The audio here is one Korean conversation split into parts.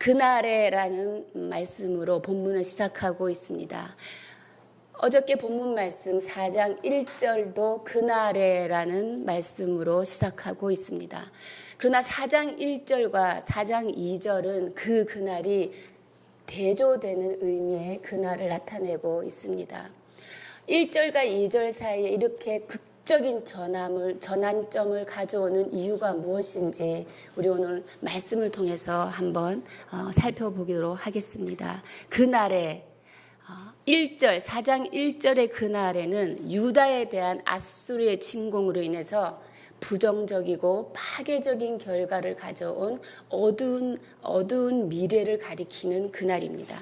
그날에라는 말씀으로 본문을 시작하고 있습니다. 어저께 본문 말씀 4장 1절도 그날에라는 말씀으로 시작하고 있습니다. 그러나 4장 1절과 4장 2절은 그날이 대조되는 의미의 그날을 나타내고 있습니다. 1절과 2절 사이에 이렇게 극적인 전환점을 가져오는 이유가 무엇인지 우리 오늘 말씀을 통해서 한번 살펴보도록 하겠습니다. 그날에 1절, 4장 1절의 그날에는 유다에 대한 아수르의 침공으로 인해서 부정적이고 파괴적인 결과를 가져온 어두운 미래를 가리키는 그날입니다.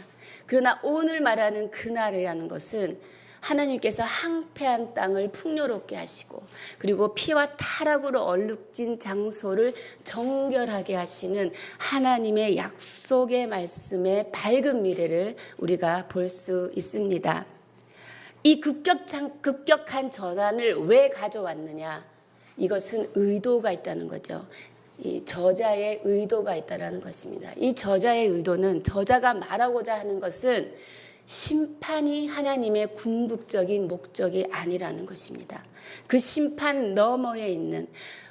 그러나 오늘 말하는 그날이라는 것은 하나님께서 항폐한 땅을 풍요롭게 하시고 그리고 피와 타락으로 얼룩진 장소를 정결하게 하시는 하나님의 약속의 말씀의 밝은 미래를 우리가 볼 수 있습니다. 이 급격한 전환을 왜 가져왔느냐? 이것은 의도가 있다는 거죠. 이 저자의 의도가 있다는 것입니다. 이 저자의 의도는 저자가 말하고자 하는 것은 심판이 하나님의 궁극적인 목적이 아니라는 것입니다. 그 심판 너머에 있는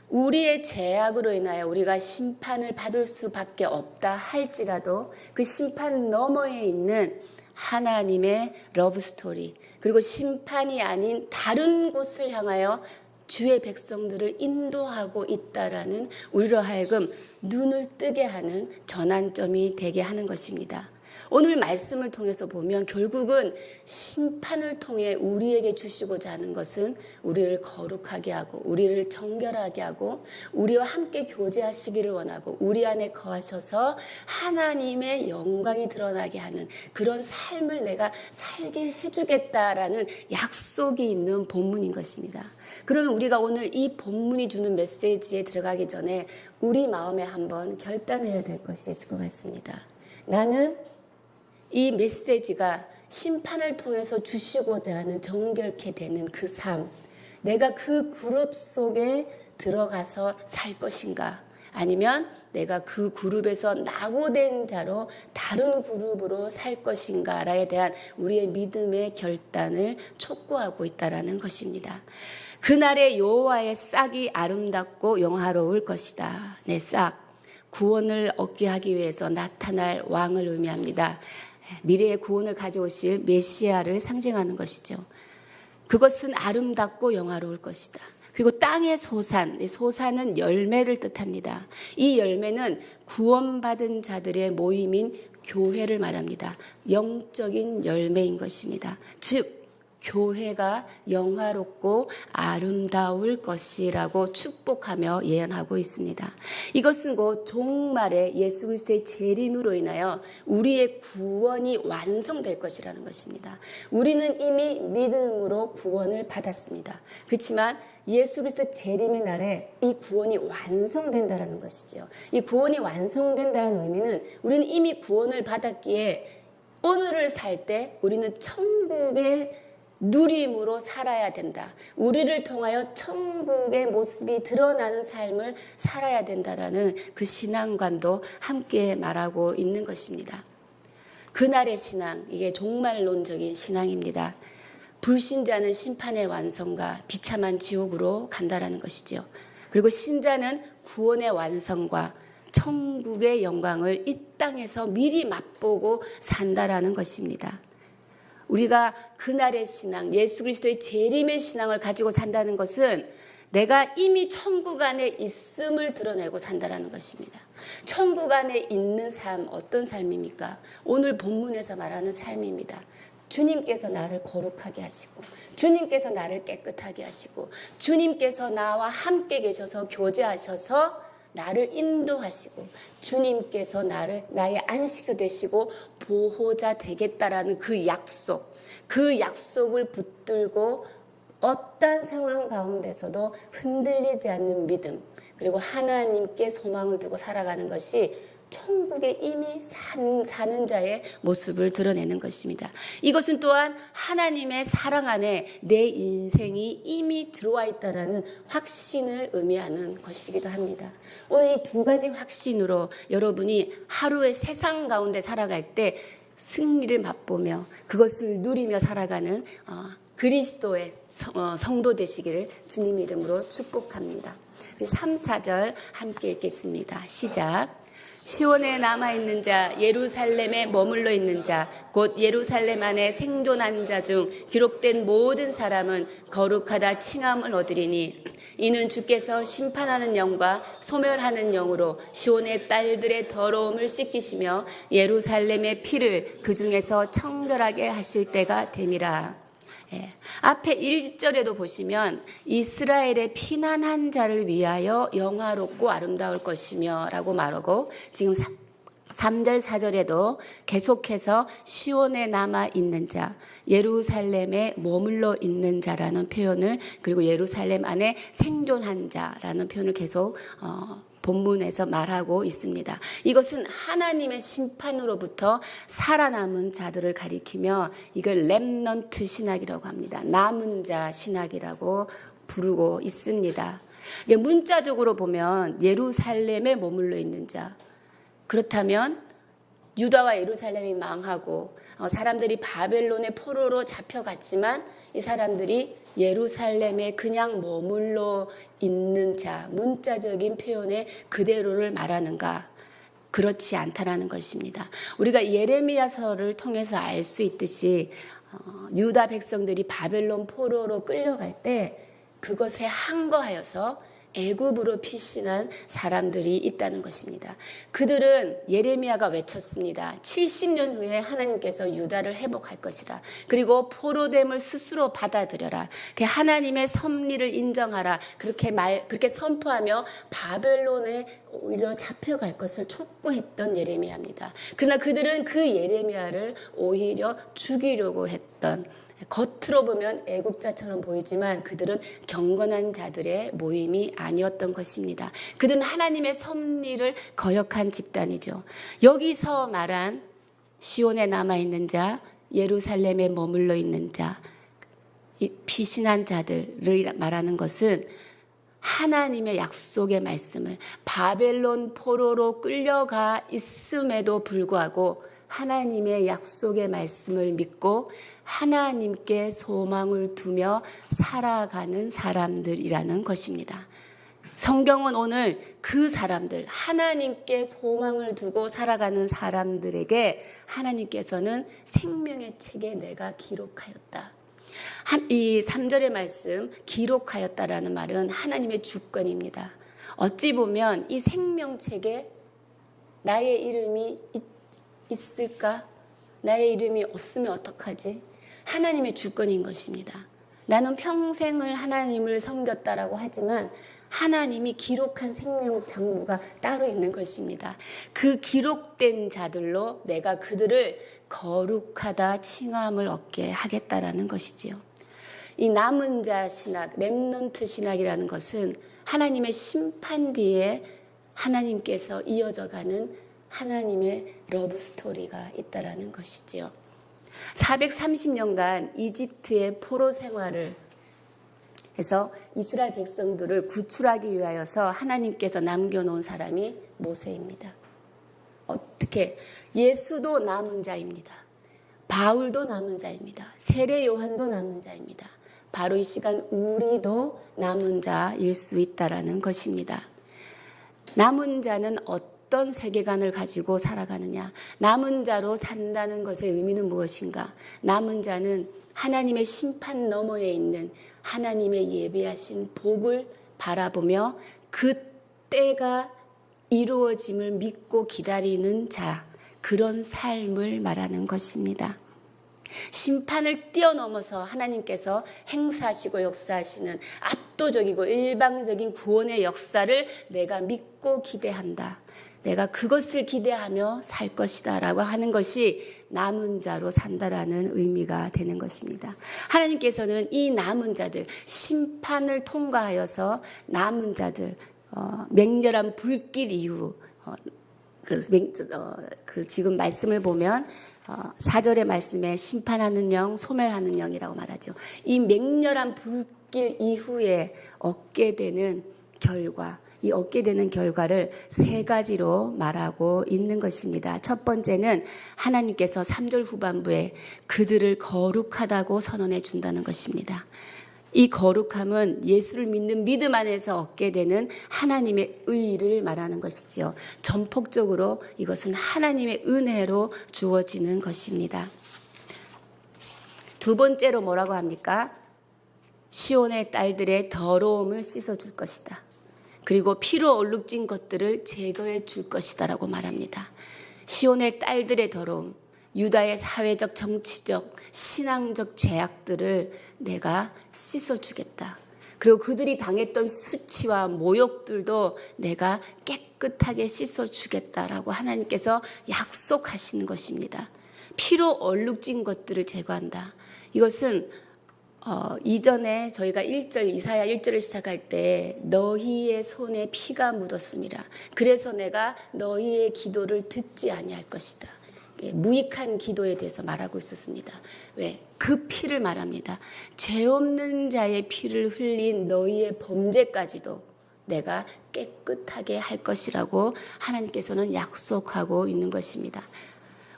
우리의 죄악으로 인하여 우리가 심판을 받을 수밖에 없다 할지라도 그 심판 너머에 있는 하나님의 러브스토리 그리고 심판이 아닌 다른 곳을 향하여 주의 백성들을 인도하고 있다라는 우리로 하여금 눈을 뜨게 하는 전환점이 되게 하는 것입니다. 오늘 말씀을 통해서 보면 결국은 심판을 통해 우리에게 주시고자 하는 것은 우리를 거룩하게 하고 우리를 정결하게 하고 우리와 함께 교제하시기를 원하고 우리 안에 거하셔서 하나님의 영광이 드러나게 하는 그런 삶을 내가 살게 해주겠다라는 약속이 있는 본문인 것입니다. 그러면 우리가 오늘 이 본문이 주는 메시지에 들어가기 전에 우리 마음에 한번 결단해야 될 것이 있을 것 같습니다. 나는 이 메시지가 심판을 통해서 주시고자 하는 정결케 되는 그 삶, 내가 그 그룹 속에 들어가서 살 것인가? 아니면 내가 그 그룹에서 낙오된 자로 다른 그룹으로 살 것인가에 대한 우리의 믿음의 결단을 촉구하고 있다는 것입니다. 그날의 여호와의 싹이 아름답고 영화로울 것이다. 내 싹, 구원을 얻게 하기 위해서 나타날 왕을 의미합니다. 미래의 구원을 가져오실 메시아를 상징하는 것이죠. 그것은 아름답고 영화로울 것이다. 그리고 땅의 소산은 열매를 뜻합니다. 이 열매는 구원받은 자들의 모임인 교회를 말합니다. 영적인 열매인 것입니다. 즉 교회가 영화롭고 아름다울 것이라고 축복하며 예언하고 있습니다. 이것은 곧 종말의 예수 그리스도의 재림으로 인하여 우리의 구원이 완성될 것이라는 것입니다. 우리는 이미 믿음으로 구원을 받았습니다. 그렇지만 예수 그리스도 재림의 날에 이 구원이 완성된다는 것이죠. 이 구원이 완성된다는 의미는 우리는 이미 구원을 받았기에 오늘을 살 때 우리는 천국의 누림으로 살아야 된다. 우리를 통하여 천국의 모습이 드러나는 삶을 살아야 된다라는 그 신앙관도 함께 말하고 있는 것입니다. 그날의 신앙, 이게 종말론적인 신앙입니다. 불신자는 심판의 완성과 비참한 지옥으로 간다라는 것이죠. 그리고 신자는 구원의 완성과 천국의 영광을 이 땅에서 미리 맛보고 산다라는 것입니다. 우리가 그날의 신앙, 예수 그리스도의 재림의 신앙을 가지고 산다는 것은 내가 이미 천국 안에 있음을 드러내고 산다라는 것입니다. 천국 안에 있는 삶, 어떤 삶입니까? 오늘 본문에서 말하는 삶입니다. 주님께서 나를 거룩하게 하시고 주님께서 나를 깨끗하게 하시고 주님께서 나와 함께 계셔서 교제하셔서 나를 인도하시고 주님께서 나의 안식처 되시고 보호자 되겠다라는 그 약속을 붙들고 어떤 상황 가운데서도 흔들리지 않는 믿음 그리고 하나님께 소망을 두고 살아가는 것이 천국에 이미 사는 자의 모습을 드러내는 것입니다. 이것은 또한 하나님의 사랑 안에 내 인생이 이미 들어와 있다라는 확신을 의미하는 것이기도 합니다. 오늘 이 두 가지 확신으로 여러분이 하루의 세상 가운데 살아갈 때 승리를 맛보며 그것을 누리며 살아가는 그리스도의 성도 되시기를 주님 이름으로 축복합니다. 3, 4절 함께 읽겠습니다. 시작. 시온에 남아있는 자, 예루살렘에 머물러 있는 자, 곧 예루살렘 안에 생존한 자 중 기록된 모든 사람은 거룩하다 칭함을 얻으리니 이는 주께서 심판하는 영과 소멸하는 영으로 시온의 딸들의 더러움을 씻기시며 예루살렘의 피를 그 중에서 청결하게 하실 때가 됨이라. 앞에 1절에도 보시면 이스라엘의 피난한 자를 위하여 영화롭고 아름다울 것이며 라고 말하고 지금 3절 4절에도 계속해서 시온에 남아있는 자, 예루살렘에 머물러 있는 자라는 표현을 그리고 예루살렘 안에 생존한 자라는 표현을 계속 본문에서 말하고 있습니다. 이것은 하나님의 심판으로부터 살아남은 자들을 가리키며 이걸 렘넌트 신학이라고 합니다. 남은 자 신학이라고 부르고 있습니다. 문자적으로 보면 예루살렘에 머물러 있는 자, 그렇다면 유다와 예루살렘이 망하고 사람들이 바벨론의 포로로 잡혀갔지만 이 사람들이 예루살렘에 그냥 머물러 있는 자, 문자적인 표현의 그대로를 말하는가? 그렇지 않다라는 것입니다. 우리가 예레미야서를 통해서 알 수 있듯이 유다 백성들이 바벨론 포로로 끌려갈 때 그것에 항거하여서 애굽으로 피신한 사람들이 있다는 것입니다. 그들은 예레미야가 외쳤습니다. 70년 후에 하나님께서 유다를 회복할 것이라. 그리고 포로됨을 스스로 받아들여라. 하나님의 섭리를 인정하라. 그렇게 선포하며 바벨론에 오히려 잡혀갈 것을 촉구했던 예레미야입니다. 그러나 그들은 그 예레미야를 오히려 죽이려고 했던, 겉으로 보면 애국자처럼 보이지만 그들은 경건한 자들의 모임이 아니었던 것입니다. 그들은 하나님의 섭리를 거역한 집단이죠. 여기서 말한 시온에 남아있는 자, 예루살렘에 머물러 있는 자, 피신한 자들을 말하는 것은 하나님의 약속의 말씀을 바벨론 포로로 끌려가 있음에도 불구하고 하나님의 약속의 말씀을 믿고 하나님께 소망을 두며 살아가는 사람들이라는 것입니다. 성경은 오늘 그 사람들, 하나님께 소망을 두고 살아가는 사람들에게 하나님께서는 생명의 책에 내가 기록하였다. 이 3절의 말씀, 기록하였다라는 말은 하나님의 주권입니다. 어찌 보면 이 생명책에 나의 이름이 있을까? 나의 이름이 없으면 어떡하지? 하나님의 주권인 것입니다. 나는 평생을 하나님을 섬겼다라고 하지만 하나님이 기록한 생명 장부가 따로 있는 것입니다. 그 기록된 자들로 내가 그들을 거룩하다 칭함을 얻게 하겠다라는 것이지요. 이 남은 자 신학, 렘넌트 신학이라는 것은 하나님의 심판 뒤에 하나님께서 이어져가는 하나님의 러브 스토리가 있다라는 것이지요. 430년간 이집트의 포로 생활을 해서 이스라엘 백성들을 구출하기 위하여서 하나님께서 남겨놓은 사람이 모세입니다. 어떻게? 예수도 남은 자입니다. 바울도 남은 자입니다. 세례 요한도 남은 자입니다. 바로 이 시간 우리도 남은 자일 수 있다라는 것입니다. 남은 자는 어떤 세계관을 가지고 살아가느냐? 남은 자로 산다는 것의 의미는 무엇인가? 남은 자는 하나님의 심판 너머에 있는 하나님의 예비하신 복을 바라보며 그 때가 이루어짐을 믿고 기다리는 자, 그런 삶을 말하는 것입니다. 심판을 뛰어넘어서 하나님께서 행사하시고 역사하시는 압도적이고 일방적인 구원의 역사를 내가 믿고 기대한다. 내가 그것을 기대하며 살 것이다 라고 하는 것이 남은 자로 산다라는 의미가 되는 것입니다. 하나님께서는 이 남은 자들, 심판을 통과하여서 남은 자들, 맹렬한 불길 이후 지금 말씀을 보면 4절의 말씀에 심판하는 영, 소멸하는 영이라고 말하죠. 이 맹렬한 불길 이후에 얻게 되는 결과, 이 얻게 되는 결과를 세 가지로 말하고 있는 것입니다. 첫 번째는 하나님께서 3절 후반부에 그들을 거룩하다고 선언해 준다는 것입니다. 이 거룩함은 예수를 믿는 믿음 안에서 얻게 되는 하나님의 의를 말하는 것이지요. 전폭적으로 이것은 하나님의 은혜로 주어지는 것입니다. 두 번째로 뭐라고 합니까? 시온의 딸들의 더러움을 씻어줄 것이다. 그리고 피로 얼룩진 것들을 제거해 줄 것이다 라고 말합니다. 시온의 딸들의 더러움, 유다의 사회적, 정치적, 신앙적 죄악들을 내가 씻어주겠다. 그리고 그들이 당했던 수치와 모욕들도 내가 깨끗하게 씻어주겠다라고 하나님께서 약속하시는 것입니다. 피로 얼룩진 것들을 제거한다. 이것은 이전에 저희가 이사야 1절을 시작할 때 너희의 손에 피가 묻었습니다. 그래서 내가 너희의 기도를 듣지 아니할 것이다. 무익한 기도에 대해서 말하고 있었습니다. 왜? 그 피를 말합니다. 죄 없는 자의 피를 흘린 너희의 범죄까지도 내가 깨끗하게 할 것이라고 하나님께서는 약속하고 있는 것입니다.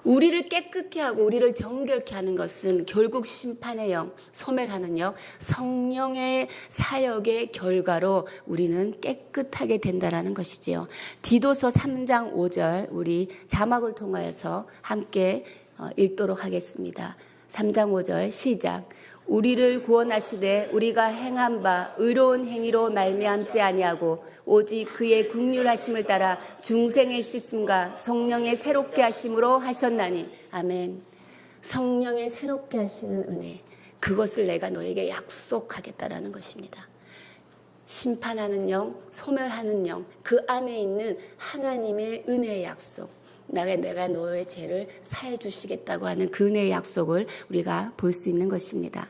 우리를 깨끗게 하고 우리를 정결케 하는 것은 결국 심판의 영, 소멸하는 영, 성령의 사역의 결과로 우리는 깨끗하게 된다는 것이지요. 디도서 3장 5절 우리 자막을 통하여서 함께 읽도록 하겠습니다. 3장 5절 시작. 우리를 구원하시되 우리가 행한 바 의로운 행위로 말미암지 아니하고 오직 그의 긍휼하심을 따라 중생의 씻음과 성령의 새롭게 하심으로 하셨나니. 아멘. 성령의 새롭게 하시는 은혜, 그것을 내가 너에게 약속하겠다라는 것입니다. 심판하는 영, 소멸하는 영, 그 안에 있는 하나님의 은혜의 약속, 내가 너의 죄를 사해 주시겠다고 하는 그 은혜의 약속을 우리가 볼 수 있는 것입니다.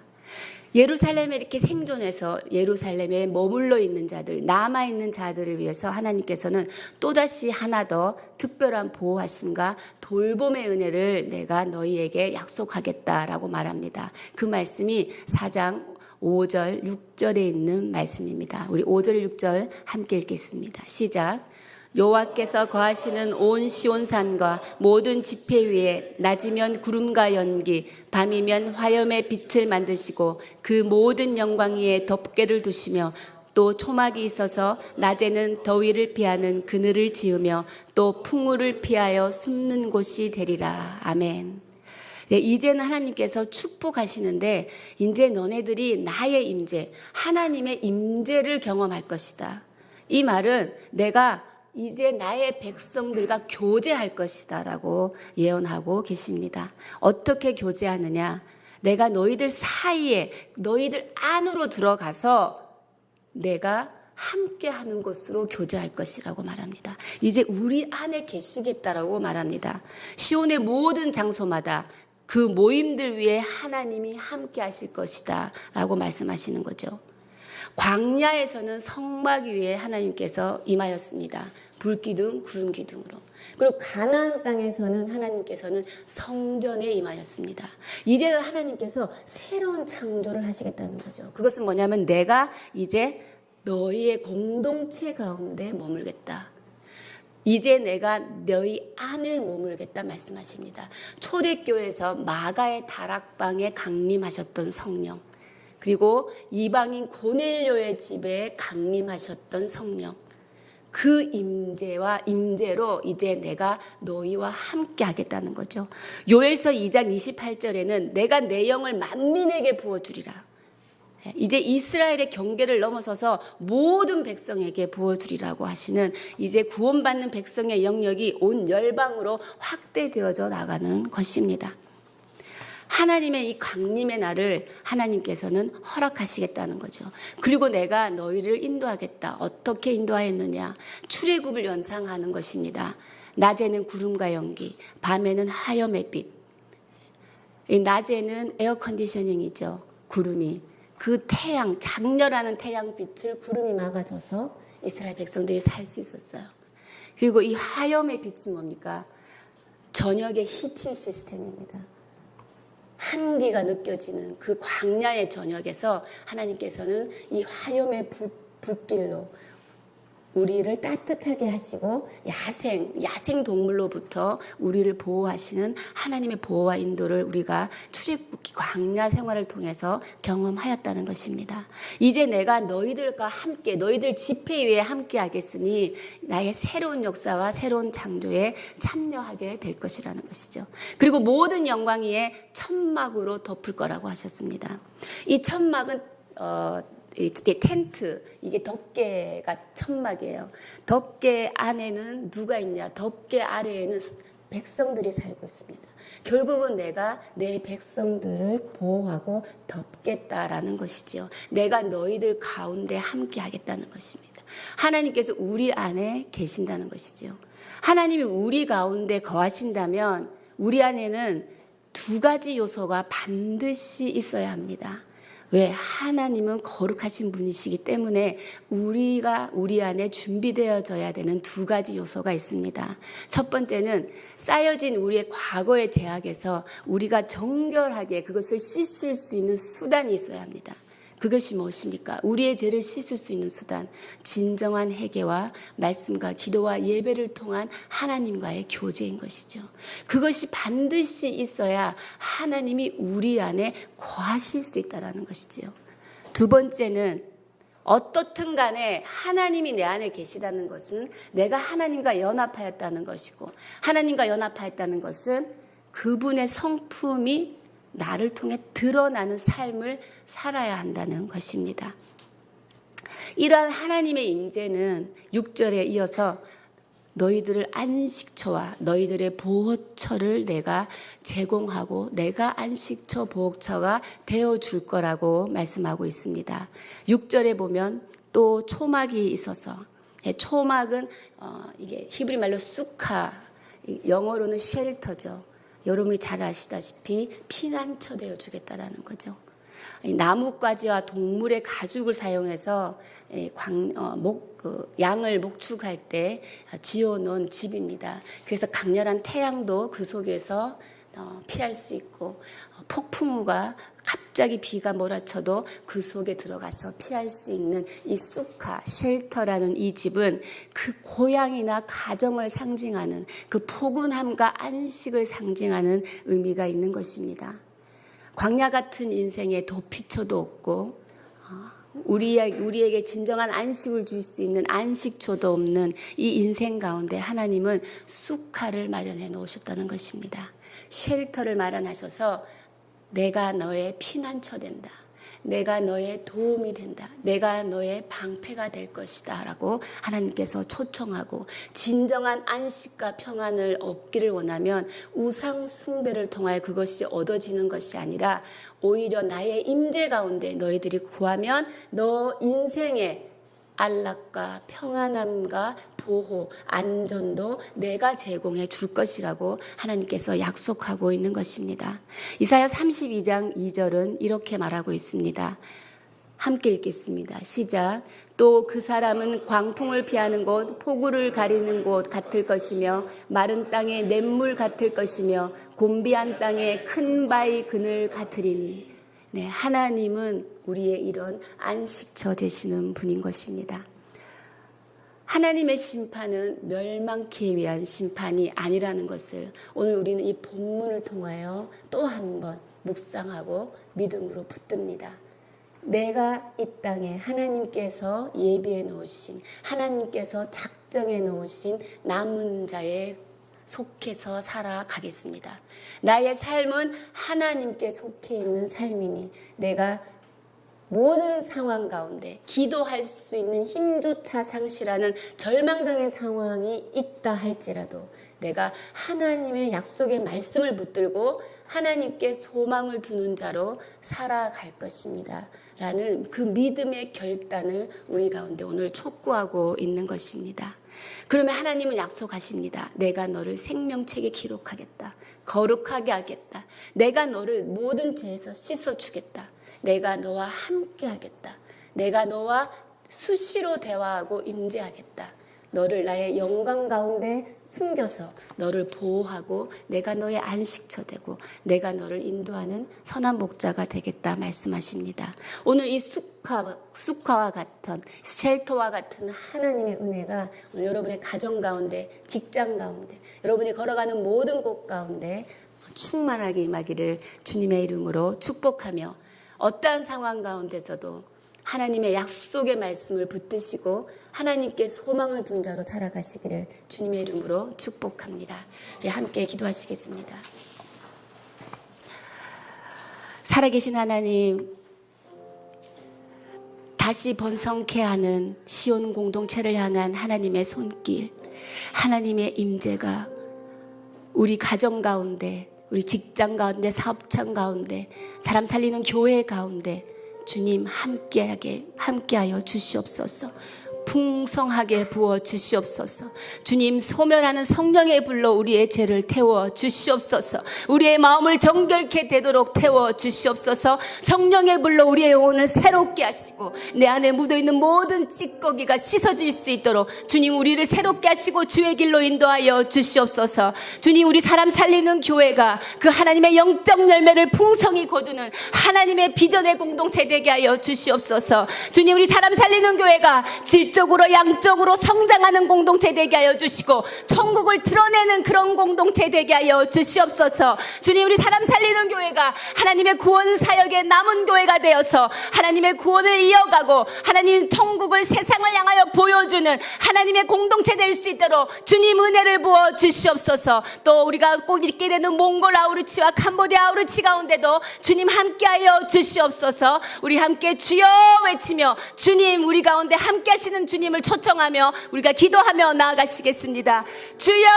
예루살렘에 이렇게 생존해서 예루살렘에 머물러 있는 자들, 남아있는 자들을 위해서 하나님께서는 또다시 하나 더 특별한 보호하심과 돌봄의 은혜를 내가 너희에게 약속하겠다라고 말합니다. 그 말씀이 4장 5절, 6절에 있는 말씀입니다. 우리 5절, 6절 함께 읽겠습니다. 시작. 여호와께서 거하시는 온 시온산과 모든 지폐 위에 낮이면 구름과 연기, 밤이면 화염의 빛을 만드시고 그 모든 영광 위에 덮개를 두시며 또 초막이 있어서 낮에는 더위를 피하는 그늘을 지으며 또 풍우를 피하여 숨는 곳이 되리라. 아멘. 네, 이제는 하나님께서 축복하시는데 이제 너네들이 나의 임재, 하나님의 임재를 경험할 것이다. 이 말은 내가 이제 나의 백성들과 교제할 것이다 라고 예언하고 계십니다. 어떻게 교제하느냐? 내가 너희들 사이에, 너희들 안으로 들어가서 내가 함께 하는 곳으로 교제할 것이라고 말합니다. 이제 우리 안에 계시겠다라고 말합니다. 시온의 모든 장소마다 그 모임들 위에 하나님이 함께 하실 것이다 라고 말씀하시는 거죠. 광야에서는 성막 위에 하나님께서 임하였습니다. 불기둥, 구름기둥으로. 그리고 가나안 땅에서는 하나님께서는 성전에 임하였습니다. 이제는 하나님께서 새로운 창조를 하시겠다는 거죠. 그것은 뭐냐면 내가 이제 너희의 공동체 가운데 머물겠다. 이제 내가 너희 안에 머물겠다 말씀하십니다. 초대교회에서 마가의 다락방에 강림하셨던 성령, 그리고 이방인 고넬료의 집에 강림하셨던 성령, 그 임재와 임재로 이제 내가 너희와 함께 하겠다는 거죠. 요엘서 2장 28절에는 내가 내 영을 만민에게 부어주리라. 이제 이스라엘의 경계를 넘어서서 모든 백성에게 부어주리라고 하시는 이제 구원받는 백성의 영역이 온 열방으로 확대되어져 나가는 것입니다. 하나님의 이 강림의 날을 하나님께서는 허락하시겠다는 거죠. 그리고 내가 너희를 인도하겠다. 어떻게 인도하였느냐? 출애굽을 연상하는 것입니다. 낮에는 구름과 연기, 밤에는 화염의 빛. 낮에는 에어컨디셔닝이죠. 구름이. 그 태양, 장렬하는 태양빛을 구름이 막아줘서 이스라엘 백성들이 살 수 있었어요. 그리고 이 화염의 빛이 뭡니까? 저녁의 히팅 시스템입니다. 한기가 느껴지는 그 광야의 저녁에서 하나님께서는 이 화염의 불길로 우리를 따뜻하게 하시고 야생 동물로부터 우리를 보호하시는 하나님의 보호와 인도를 우리가 출애굽기 광야 생활을 통해서 경험하였다는 것입니다. 이제 내가 너희들과 함께 너희들 집회 위에 함께 하겠으니 나의 새로운 역사와 새로운 창조에 참여하게 될 것이라는 것이죠. 그리고 모든 영광 위에 천막으로 덮을 거라고 하셨습니다. 이 천막은 이게 텐트, 이게 덮개가 천막이에요. 덮개 안에는 누가 있냐? 덮개 아래에는 백성들이 살고 있습니다. 결국은 내가 내 백성들을 보호하고 덮겠다라는 것이죠. 내가 너희들 가운데 함께 하겠다는 것입니다. 하나님께서 우리 안에 계신다는 것이죠. 하나님이 우리 가운데 거하신다면 우리 안에는 두 가지 요소가 반드시 있어야 합니다. 왜? 하나님은 거룩하신 분이시기 때문에 우리가 우리 안에 준비되어져야 되는 두 가지 요소가 있습니다. 첫 번째는 쌓여진 우리의 과거의 죄악에서 우리가 정결하게 그것을 씻을 수 있는 수단이 있어야 합니다. 그것이 무엇입니까? 우리의 죄를 씻을 수 있는 수단, 진정한 회개와 말씀과 기도와 예배를 통한 하나님과의 교제인 것이죠. 그것이 반드시 있어야 하나님이 우리 안에 거하실 수 있다는 것이죠. 두 번째는 어떻든 간에 하나님이 내 안에 계시다는 것은 내가 하나님과 연합하였다는 것이고, 하나님과 연합하였다는 것은 그분의 성품이 나를 통해 드러나는 삶을 살아야 한다는 것입니다. 이러한 하나님의 임재는 6절에 이어서 너희들을 안식처와 너희들의 보호처를 내가 제공하고 내가 안식처 보호처가 되어줄 거라고 말씀하고 있습니다. 6절에 보면 또 초막이 있어서, 초막은 이게 히브리 말로 수카, 영어로는 쉘터죠. 여러분이 잘 아시다시피 피난처 되어주겠다라는 거죠. 나뭇가지와 동물의 가죽을 사용해서 양을 목축할 때 지어놓은 집입니다. 그래서 강렬한 태양도 그 속에서 피할 수 있고, 폭풍우가 갑자기 비가 몰아쳐도 그 속에 들어가서 피할 수 있는 이 수카, 쉘터라는 이 집은 그 고향이나 가정을 상징하는 그 포근함과 안식을 상징하는 의미가 있는 것입니다. 광야 같은 인생에 도피처도 없고 우리에게 진정한 안식을 줄 수 있는 안식처도 없는 이 인생 가운데 하나님은 수카를 마련해 놓으셨다는 것입니다. 쉘터를 마련하셔서 내가 너의 피난처 된다. 내가 너의 도움이 된다. 내가 너의 방패가 될 것이다 라고 하나님께서 초청하고, 진정한 안식과 평안을 얻기를 원하면 우상 숭배를 통하여 그것이 얻어지는 것이 아니라 오히려 나의 임재 가운데 너희들이 구하면 너 인생의 안락과 평안함과 보호, 안전도 내가 제공해 줄 것이라고 하나님께서 약속하고 있는 것입니다. 이사야 32장 2절은 이렇게 말하고 있습니다. 함께 읽겠습니다. 시작. 또 그 사람은 광풍을 피하는 곳, 폭우를 가리는 곳 같을 것이며 마른 땅의 냇물 같을 것이며 곤비한 땅의 큰 바위 그늘 같으리니. 네, 하나님은 우리의 이런 안식처 되시는 분인 것입니다. 하나님의 심판은 멸망케 위한 심판이 아니라는 것을 오늘 우리는 이 본문을 통하여 또 한 번 묵상하고 믿음으로 붙듭니다. 내가 이 땅에 하나님께서 예비해 놓으신, 하나님께서 작정해 놓으신 남은 자에 속해서 살아가겠습니다. 나의 삶은 하나님께 속해 있는 삶이니 내가 모든 상황 가운데 기도할 수 있는 힘조차 상실하는 절망적인 상황이 있다 할지라도 내가 하나님의 약속의 말씀을 붙들고 하나님께 소망을 두는 자로 살아갈 것입니다. 라는 그 믿음의 결단을 우리 가운데 오늘 촉구하고 있는 것입니다. 그러면 하나님은 약속하십니다. 내가 너를 생명책에 기록하겠다. 거룩하게 하겠다. 내가 너를 모든 죄에서 씻어주겠다. 내가 너와 함께 하겠다. 내가 너와 수시로 대화하고 임재하겠다. 너를 나의 영광 가운데 숨겨서 너를 보호하고 내가 너의 안식처 되고 내가 너를 인도하는 선한 목자가 되겠다 말씀하십니다. 오늘 이 숲과와 같은 쉘터와 같은 하나님의 은혜가 오늘 여러분의 가정 가운데, 직장 가운데, 여러분이 걸어가는 모든 곳 가운데 충만하게 임하기를 주님의 이름으로 축복하며, 어떠한 상황 가운데서도 하나님의 약속의 말씀을 붙드시고 하나님께 소망을 둔 자로 살아가시기를 주님의 이름으로 축복합니다. 우리 함께 기도하시겠습니다. 살아계신 하나님, 다시 번성케 하는 시온 공동체를 향한 하나님의 손길, 하나님의 임재가 우리 가정 가운데, 우리 직장 가운데, 사업장 가운데, 사람 살리는 교회 가운데 주님 함께하여 주시옵소서. 풍성하게 부어 주시옵소서. 주님, 소멸하는 성령의 불로 우리의 죄를 태워 주시옵소서. 우리의 마음을 정결케 되도록 태워 주시옵소서. 성령의 불로 우리의 영혼을 새롭게 하시고 내 안에 묻어있는 모든 찌꺼기가 씻어질 수 있도록 주님, 우리를 새롭게 하시고 주의 길로 인도하여 주시옵소서. 주님, 우리 사람 살리는 교회가 그 하나님의 영적 열매를 풍성히 거두는 하나님의 비전의 공동체 되게 하여 주시옵소서. 주님, 우리 사람 살리는 교회가 질적으로 양적으로 성장하는 공동체 되게 하여 주시고 천국을 드러내는 그런 공동체 되게 하여 주시옵소서. 주님, 우리 사람 살리는 교회가 하나님의 구원 사역의 남은 교회가 되어서 하나님의 구원을 이어가고 하나님 천국을 세상을 향하여 보여주는 하나님의 공동체 될 수 있도록 주님 은혜를 부어 주시옵소서. 또 우리가 꼭 있게 되는 몽골 아우르치와 캄보디아 아우르치 가운데도 주님 함께하여 주시옵소서. 우리 함께 주여 외치며 주님, 우리 가운데 함께 하시는 주님을 초청하며 우리가 기도하며 나아가시겠습니다. 주여!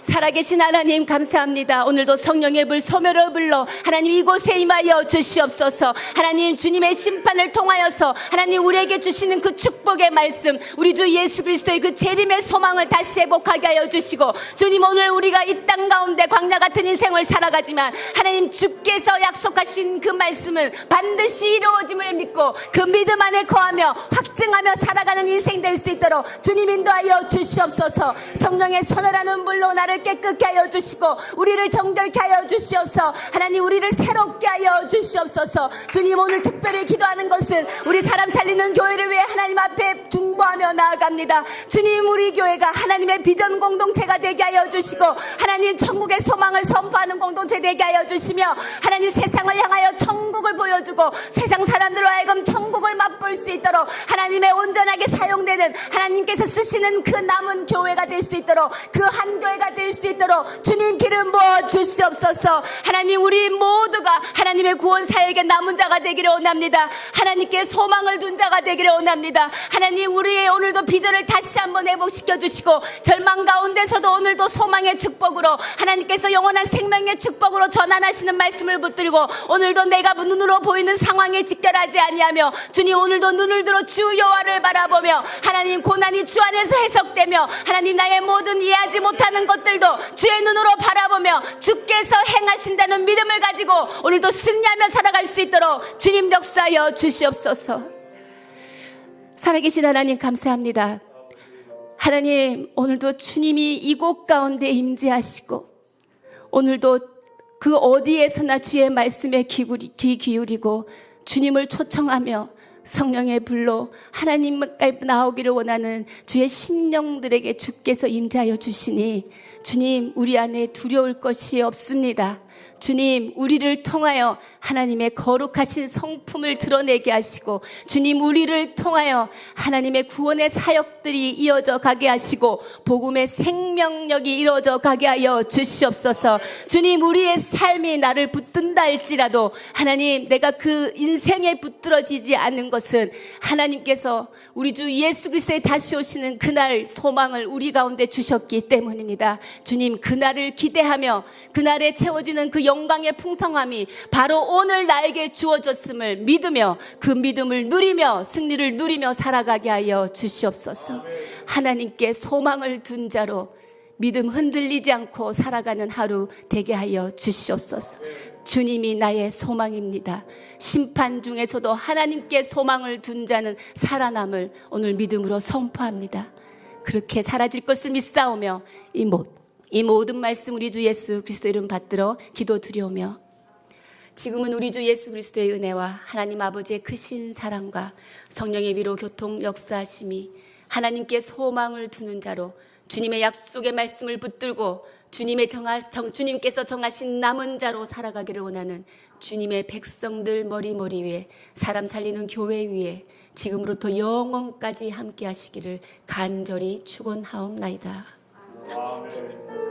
살아계신 하나님 감사합니다. 오늘도 성령의 불, 소멸의 불로 하나님 이곳에 임하여 주시옵소서. 하나님, 주님의 심판을 통하여서 하나님 우리에게 주시는 그 축복의 말씀, 우리 주 예수 그리스도의 그 재림의 소망을 다시 회복하게 하여 주시고, 주님, 오늘 우리가 이 땅 가운데 광야 같은 인생을 살아가지만 하나님 주께서 약속하신 그 말씀은 반드시 이루어짐을 믿고 그 믿음 안에 거하며 확증하며 살아가는 인생 될 수 있도록 주님 인도하여 주시옵소서. 성령의 소멸하는 불로 나를 깨끗게 하여 주시고 우리를 정결케 하여 주시옵소서. 하나님, 우리를 새롭게 하여 주시옵소서. 주님, 오늘 특별히 기도하는 것은 우리 사람 살리는 교회를 위해 하나님 앞에 중보하며 나아갑니다. 주님, 우리 교회가 하나님의 비전 공동체가 되게 하여 주시고 하나님 천국의 소망을 선포하는 공동체 되게 하여 주시며 하나님 세상을 향하여 천국을 보여주고 세상 사람들로 하여금 천국을 맛볼 수 있도록 하나님의 온전하게 사용되는 하나님께서 쓰시는 그 남은 교회가 될 수 있도록, 그 한 교회가 될 수 있도록 주님 기름 부어 주시옵소서. 하나님, 우리 모두가 하나님의 구원 사역의 남은 자가 되기를 원합니다. 하나님께 소망을 둔 자가 되기를 원합니다. 하나님, 우리의 오늘도 비전을 다시 한번 회복시켜 주시고 절망 가운데서도 오늘도 소망의 축복으로 하나님께서 영원한 생명의 축복으로 전환하시는 말씀을 붙들고 오늘도 내가 눈으로 보이는 상황에 직결하지 아니하며 주님, 오늘도 눈을 들어 주 여호와를 바라보며 하나님 고난이 주 안에서 해석되며 하나님 나의 모든 이해하지 못하는 것들도 주의 눈으로 바라보며 주께서 행하신다는 믿음을 가지고 오늘도 승리하며 살아갈 수 있도록 주님 역사하여 주시옵소서. 살아계신 하나님 감사합니다. 하나님, 오늘도 주님이 이곳 가운데 임재하시고 오늘도 그 어디에서나 주의 말씀에 귀 기울이고 주님을 초청하며 성령의 불로 하나님께 나오기를 원하는 주의 심령들에게 주께서 임재하여 주시니 주님, 우리 안에 두려울 것이 없습니다. 주님, 우리를 통하여 하나님의 거룩하신 성품을 드러내게 하시고 주님, 우리를 통하여 하나님의 구원의 사역들이 이어져 가게 하시고 복음의 생명력이 이루어져 가게 하여 주시옵소서. 주님, 우리의 삶이 나를 붙든다 할지라도 하나님, 내가 그 인생에 붙들어지지 않는 것은 하나님께서 우리 주 예수 그리스도의 다시 오시는 그날 소망을 우리 가운데 주셨기 때문입니다. 주님, 그날을 기대하며 그날에 채워지는 그 영광의 풍성함이 바로 오늘 나에게 주어졌음을 믿으며 그 믿음을 누리며 승리를 누리며 살아가게 하여 주시옵소서. 하나님께 소망을 둔 자로 믿음 흔들리지 않고 살아가는 하루 되게 하여 주시옵소서. 주님이 나의 소망입니다. 심판 중에서도 하나님께 소망을 둔 자는 살아남을 오늘 믿음으로 선포합니다. 그렇게 사라질 것을 믿사오며 이 모든 말씀 우리 주 예수 그리스도 이름 받들어 기도드리오며, 지금은 우리 주 예수 그리스도의 은혜와 하나님 아버지의 크신 사랑과 성령의 위로 교통 역사하심이 하나님께 소망을 두는 자로 주님의 약속의 말씀을 붙들고 주님께서 정하신 남은 자로 살아가기를 원하는 주님의 백성들 머리 위에, 사람 살리는 교회 위에 지금으로부터 영원까지 함께 하시기를 간절히 축원하옵나이다. 아멘.